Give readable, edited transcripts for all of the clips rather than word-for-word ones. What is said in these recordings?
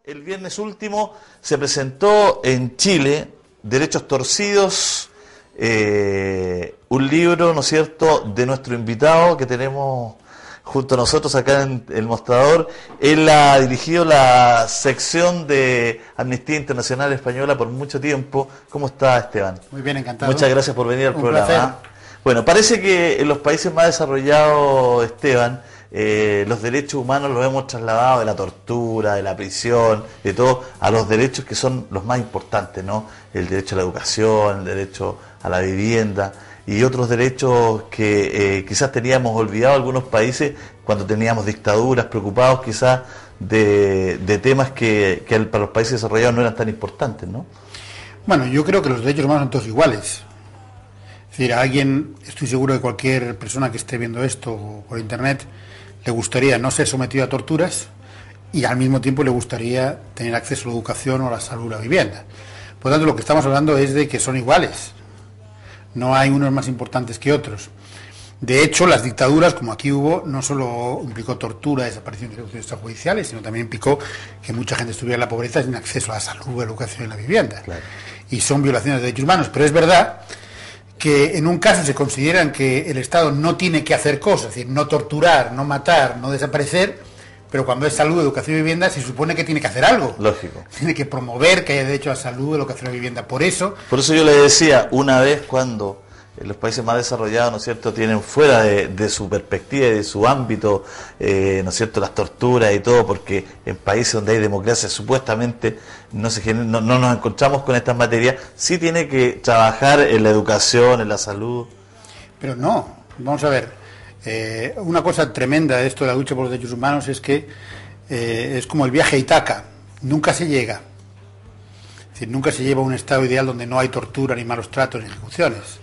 El viernes último se presentó en Chile, Derechos Torcidos, un libro, ¿no es cierto?, de nuestro invitado que tenemos junto a nosotros acá en el mostrador. Él ha dirigido la sección de Amnistía Internacional Española por mucho tiempo. ¿Cómo está, Esteban? Muy bien, encantado. Muchas gracias por venir al programa. Placer. Bueno, parece que en los países más desarrollados, Esteban, los derechos humanos los hemos trasladado de la tortura, de la prisión, de todo, a los derechos que son los más importantes, ¿no? El derecho a la educación, el derecho a la vivienda y otros derechos que quizás teníamos olvidado algunos países cuando teníamos dictaduras, preocupados quizás de temas que para los países desarrollados no eran tan importantes, ¿no? Bueno, yo creo que los derechos humanos son todos iguales. Es decir, a alguien, estoy seguro que cualquier persona que esté viendo esto por internet, le gustaría no ser sometido a torturas y al mismo tiempo le gustaría tener acceso a la educación o a la salud o a la vivienda. Por lo tanto, lo que estamos hablando es de que son iguales. No hay unos más importantes que otros. De hecho, las dictaduras, como aquí hubo, no solo implicó tortura, desaparición de ejecuciones extrajudiciales, sino también implicó que mucha gente estuviera en la pobreza sin acceso a la salud, a la educación y a la vivienda. Claro. Y son violaciones de derechos humanos. Pero es verdad que en un caso se consideran que el Estado no tiene que hacer cosas, es decir, no torturar, no matar, no desaparecer, pero cuando es salud, educación y vivienda se supone que tiene que hacer algo. Lógico. Tiene que promover que haya derecho a salud, educación y vivienda. Por eso yo le decía, una vez cuando los países más desarrollados, ¿no es cierto?, tienen fuera de su perspectiva y de su ámbito, ¿no es cierto?, las torturas y todo, porque en países donde hay democracia supuestamente no nos encontramos con estas materias, sí tiene que trabajar en la educación, en la salud. Pero no, vamos a ver, una cosa tremenda de esto de la lucha por los derechos humanos es que es como el viaje a Ítaca, nunca se llega. Es decir, nunca se lleva a un estado ideal donde no hay tortura, ni malos tratos, ni ejecuciones.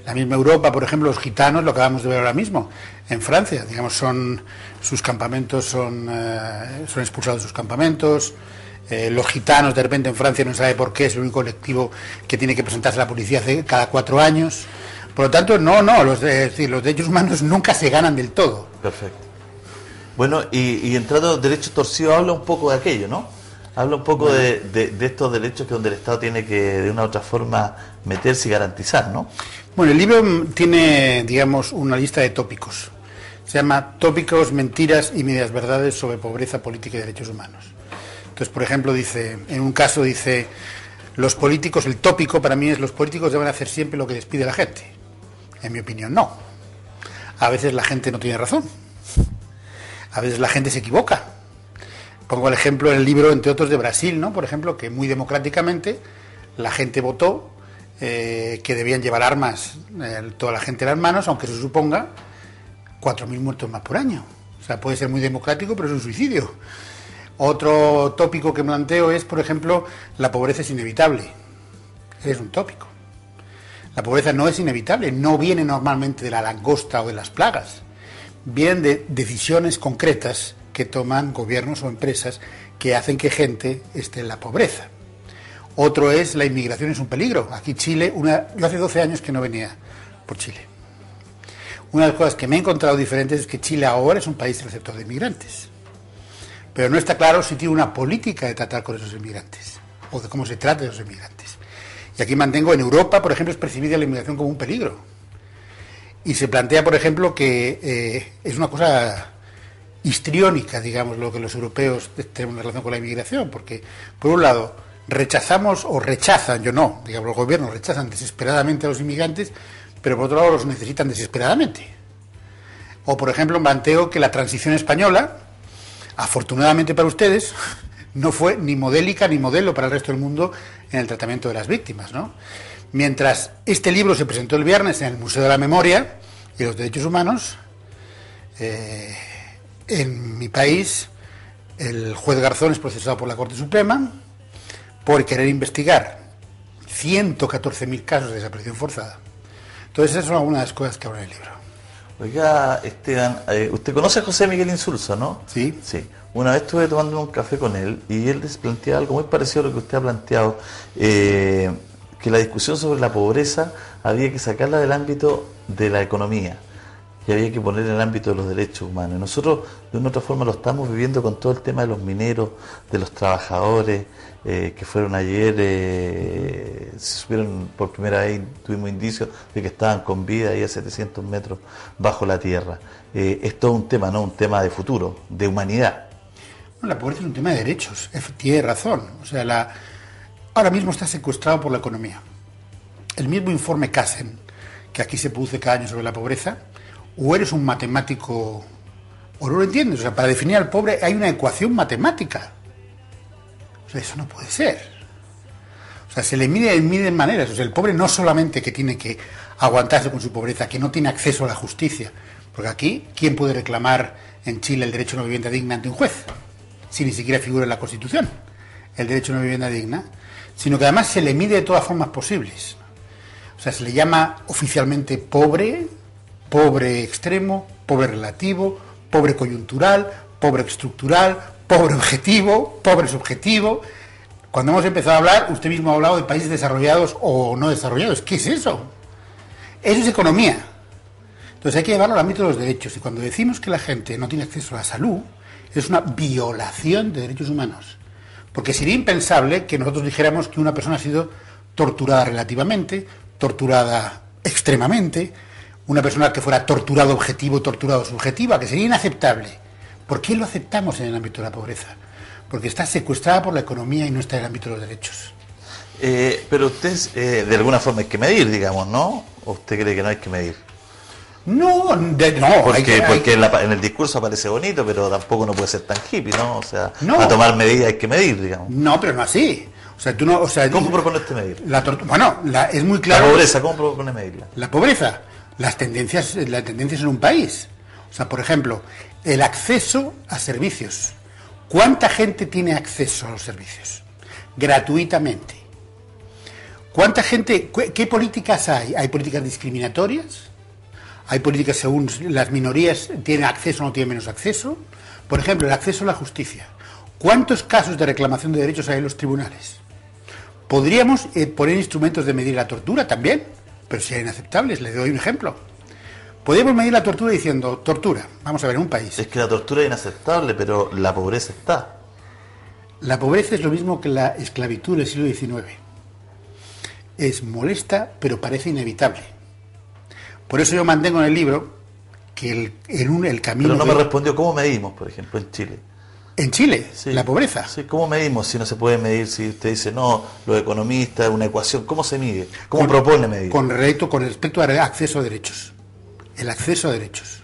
La misma Europa, por ejemplo, los gitanos, lo acabamos de ver ahora mismo, en Francia, digamos, sus campamentos son expulsados de sus campamentos, los gitanos de repente en Francia no sabe por qué, es el único colectivo que tiene que presentarse a la policía cada 4 años. Por lo tanto, los derechos humanos nunca se ganan del todo. Perfecto. Bueno, y entrando a los derechos torcidos, habla un poco de aquello, ¿no? Habla un poco de estos derechos que donde el Estado tiene que de una u otra forma meterse y garantizar, ¿no? Bueno, el libro tiene, digamos, una lista de tópicos. Se llama Tópicos, Mentiras y Medias Verdades sobre Pobreza, Política y Derechos Humanos. Entonces, por ejemplo, en un caso dice, los políticos, el tópico para mí es, los políticos deben hacer siempre lo que les pide la gente. En mi opinión, no. A veces la gente no tiene razón. A veces la gente se equivoca. Pongo el ejemplo en el libro, entre otros, de Brasil, ¿no? Por ejemplo, que muy democráticamente la gente votó que debían llevar armas toda la gente en las manos, aunque se suponga 4.000 muertos más por año. O sea, puede ser muy democrático, pero es un suicidio. Otro tópico que planteo es, por ejemplo, la pobreza es inevitable. Es un tópico. La pobreza no es inevitable, no viene normalmente de la langosta o de las plagas. Vienen de decisiones concretas que toman gobiernos o empresas que hacen que gente esté en la pobreza. Otro es, la inmigración es un peligro. Aquí Chile, yo hace 12 años que no venía por Chile. Una de las cosas que me he encontrado diferentes es que Chile ahora es un país receptor de inmigrantes. Pero no está claro si tiene una política de tratar con esos inmigrantes, o de cómo se trata de esos inmigrantes. Y aquí mantengo, en Europa, por ejemplo, es percibida la inmigración como un peligro. Y se plantea, por ejemplo, que es una cosa histriónica, digamos, lo que los europeos tenemos en relación con la inmigración, porque, por un lado, rechazan, digamos, los gobiernos rechazan desesperadamente a los inmigrantes, pero por otro lado los necesitan desesperadamente. O, por ejemplo, planteo que la transición española, afortunadamente para ustedes, no fue ni modélica ni modelo para el resto del mundo en el tratamiento de las víctimas, ¿no? Mientras este libro se presentó el viernes en el Museo de la Memoria y los Derechos Humanos, en mi país el juez Garzón es procesado por la Corte Suprema por querer investigar 114.000 casos de desaparición forzada. Entonces esas son algunas de las cosas que habla en el libro. Oiga, Esteban, usted conoce a José Miguel Insulza, ¿no? Sí. Sí. Una vez estuve tomando un café con él y él les planteaba algo muy parecido a lo que usted ha planteado, que la discusión sobre la pobreza había que sacarla del ámbito de la economía, que había que poner en el ámbito de los derechos humanos. Y nosotros, de una u otra forma, lo estamos viviendo con todo el tema de los mineros, de los trabajadores, que fueron ayer, se supieron por primera vez, tuvimos indicios de que estaban con vida ahí a 700 metros bajo la tierra. Es todo un tema, ¿no? Un tema de futuro, de humanidad. Bueno, la pobreza es un tema de derechos, tiene razón. O sea, ahora mismo está secuestrado por la economía. El mismo informe Casen, que aquí se produce cada año sobre la pobreza, o eres un matemático o no lo entiendes. O sea, para definir al pobre hay una ecuación matemática. O sea, eso no puede ser. O sea, se le mide en maneras. O sea, el pobre no solamente que tiene que aguantarse con su pobreza, que no tiene acceso a la justicia. Porque aquí, ¿quién puede reclamar en Chile el derecho a una vivienda digna ante un juez? Si ni siquiera figura en la Constitución el derecho a una vivienda digna. Sino que además se le mide de todas formas posibles. O sea, se le llama oficialmente pobre, pobre extremo, pobre relativo, pobre coyuntural, pobre estructural, pobre objetivo, pobre subjetivo. Cuando hemos empezado a hablar, usted mismo ha hablado de países desarrollados o no desarrollados. ¿Qué es eso? Eso es economía. Entonces hay que llevarlo al ámbito de los derechos. Y cuando decimos que la gente no tiene acceso a la salud, es una violación de derechos humanos. Porque sería impensable que nosotros dijéramos que una persona ha sido torturada relativamente, torturada extremadamente, una persona que fuera torturado objetivo, torturado subjetiva, que sería inaceptable. ¿Por qué lo aceptamos en el ámbito de la pobreza? Porque está secuestrada por la economía y no está en el ámbito de los derechos. Pero usted, de alguna forma hay que medir, digamos, ¿no? ¿O usted cree que no hay que medir? No, porque en el discurso aparece bonito, pero tampoco no puede ser tan hippie, ¿no? O sea, no, para tomar medidas hay que medir, digamos. No, pero no así. O sea, tú no, o sea, ¿cómo propone usted medir? Es muy claro. La pobreza, ¿cómo propone medirla? La pobreza, las tendencias en un país. O sea, por ejemplo, el acceso a servicios. ¿Cuánta gente tiene acceso a los servicios? Gratuitamente. ¿Cuánta gente, qué políticas hay? ¿Hay políticas discriminatorias? ¿Hay políticas según las minorías tienen acceso o no tienen menos acceso? Por ejemplo, el acceso a la justicia. ¿Cuántos casos de reclamación de derechos hay en los tribunales? Podríamos poner instrumentos de medir la tortura también, pero serían inaceptables. Le doy un ejemplo. Podríamos medir la tortura diciendo, tortura, vamos a ver, en un país. Es que la tortura es inaceptable, pero la pobreza está. La pobreza es lo mismo que la esclavitud del siglo XIX. Es molesta, pero parece inevitable. Por eso yo mantengo en el libro que el camino... Pero no me respondió cómo medimos, por ejemplo, en Chile. ¿En Chile? Sí. ¿La pobreza? Sí, ¿cómo medimos si no se puede medir? Si usted dice, no, los economistas, una ecuación, ¿cómo se mide? ¿Cómo propone medir? Con respecto al acceso a derechos. El acceso a derechos.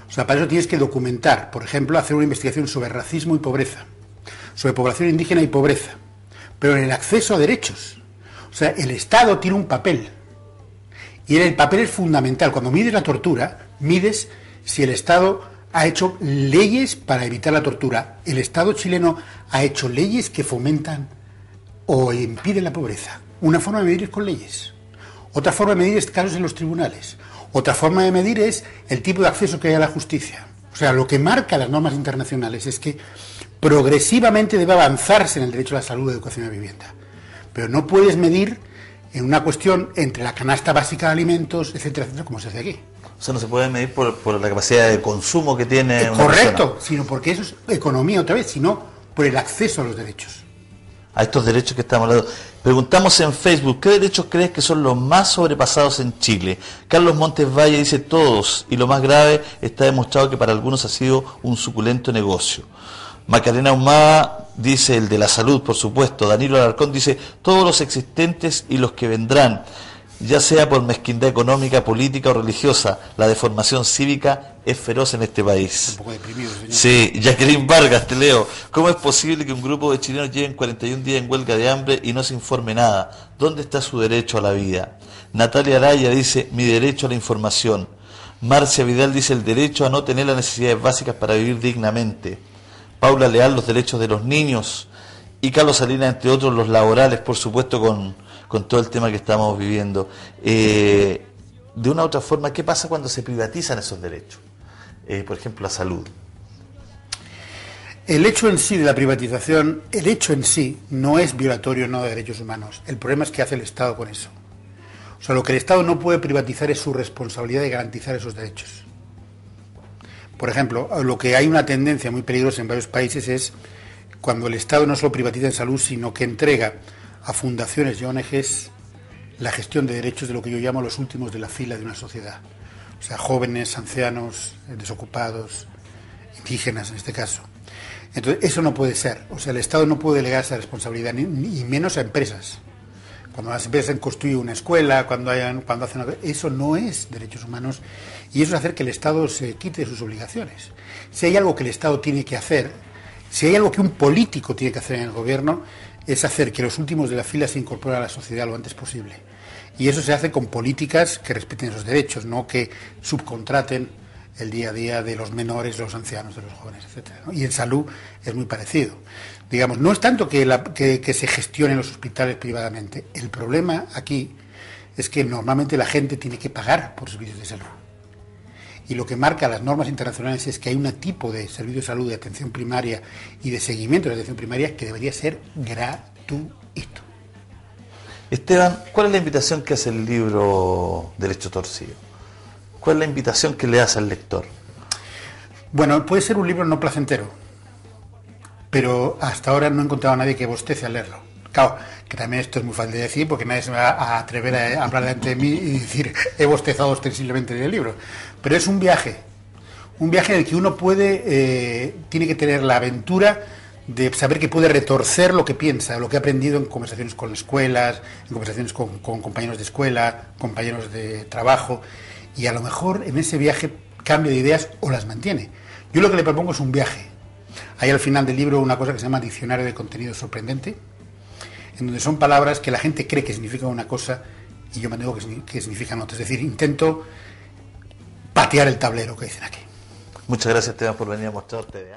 O sea, para eso tienes que documentar, por ejemplo, hacer una investigación sobre racismo y pobreza, sobre población indígena y pobreza, pero en el acceso a derechos. O sea, el Estado tiene un papel. Y el papel es fundamental. Cuando mides la tortura, mides si el Estado ha hecho leyes para evitar la tortura. El Estado chileno ha hecho leyes que fomentan o impiden la pobreza. Una forma de medir es con leyes. Otra forma de medir es casos en los tribunales. Otra forma de medir es el tipo de acceso que hay a la justicia. O sea, lo que marca las normas internacionales es que progresivamente debe avanzarse en el derecho a la salud, educación y a vivienda. Pero no puedes medir en una cuestión entre la canasta básica de alimentos, etcétera, etcétera, como se hace aquí. O sea, no se puede medir por la capacidad de consumo que tiene una correcto, persona. Sino porque eso es economía otra vez, sino por el acceso a los derechos. A estos derechos que estamos hablando. Preguntamos en Facebook, ¿qué derechos crees que son los más sobrepasados en Chile? Carlos Montes Valle dice todos, y lo más grave, está demostrado que para algunos ha sido un suculento negocio. Macarena Humada dice el de la salud, por supuesto. Danilo Alarcón dice todos los existentes y los que vendrán, ya sea por mezquindad económica, política o religiosa. La deformación cívica es feroz en este país. Un poco deprimido, señor. Sí, Jacqueline Vargas, te leo. ¿Cómo es posible que un grupo de chilenos lleven 41 días en huelga de hambre y no se informe nada? ¿Dónde está su derecho a la vida? Natalia Araya dice mi derecho a la información. Marcia Vidal dice el derecho a no tener las necesidades básicas para vivir dignamente. Paula Leal, los derechos de los niños, y Carlos Salinas, entre otros, los laborales, por supuesto, con todo el tema que estamos viviendo. De una u otra forma, ¿qué pasa cuando se privatizan esos derechos? Por ejemplo, la salud. El hecho en sí de la privatización, el hecho en sí no es violatorio no de derechos humanos. El problema es qué hace el Estado con eso. O sea, lo que el Estado no puede privatizar es su responsabilidad de garantizar esos derechos. Por ejemplo, lo que hay una tendencia muy peligrosa en varios países es cuando el Estado no solo privatiza en salud, sino que entrega a fundaciones y ONGs la gestión de derechos de lo que yo llamo los últimos de la fila de una sociedad. O sea, jóvenes, ancianos, desocupados, indígenas en este caso. Entonces, eso no puede ser. O sea, el Estado no puede delegar esa responsabilidad, ni menos a empresas. Cuando las empresas construyen una escuela, cuando hacen eso no es derechos humanos, y eso es hacer que el Estado se quite de sus obligaciones. Si hay algo que el Estado tiene que hacer, si hay algo que un político tiene que hacer en el gobierno, es hacer que los últimos de la fila se incorporen a la sociedad lo antes posible. Y eso se hace con políticas que respeten esos derechos, no que subcontraten el día a día de los menores, de los ancianos, de los jóvenes, etcétera, ¿no? Y en salud es muy parecido. Digamos, no es tanto que se gestionen los hospitales privadamente. El problema aquí es que normalmente la gente tiene que pagar por servicios de salud. Y lo que marca las normas internacionales es que hay un tipo de servicio de salud, de atención primaria y de seguimiento de la atención primaria que debería ser gratuito. Esteban, ¿cuál es la invitación que hace el libro Derecho Torcido? ¿Cuál es la invitación que le hace al lector? Bueno, puede ser un libro no placentero, pero hasta ahora no he encontrado a nadie que bostece al leerlo. Claro, que también esto es muy fácil de decir porque nadie se va a atrever a hablar delante de mí y decir he bostezado ostensiblemente en el libro. Pero es un viaje en el que uno tiene que tener la aventura de saber que puede retorcer lo que piensa, lo que ha aprendido en conversaciones con escuelas, en conversaciones con compañeros de escuela, compañeros de trabajo, y a lo mejor en ese viaje cambia de ideas o las mantiene. Yo lo que le propongo es un viaje. Hay al final del libro una cosa que se llama Diccionario de Contenido Sorprendente, en donde son palabras que la gente cree que significan una cosa y yo me digo que significan otra. Es decir, intento patear el tablero que dicen aquí. Muchas gracias, Esteban, por venir a mostrarte.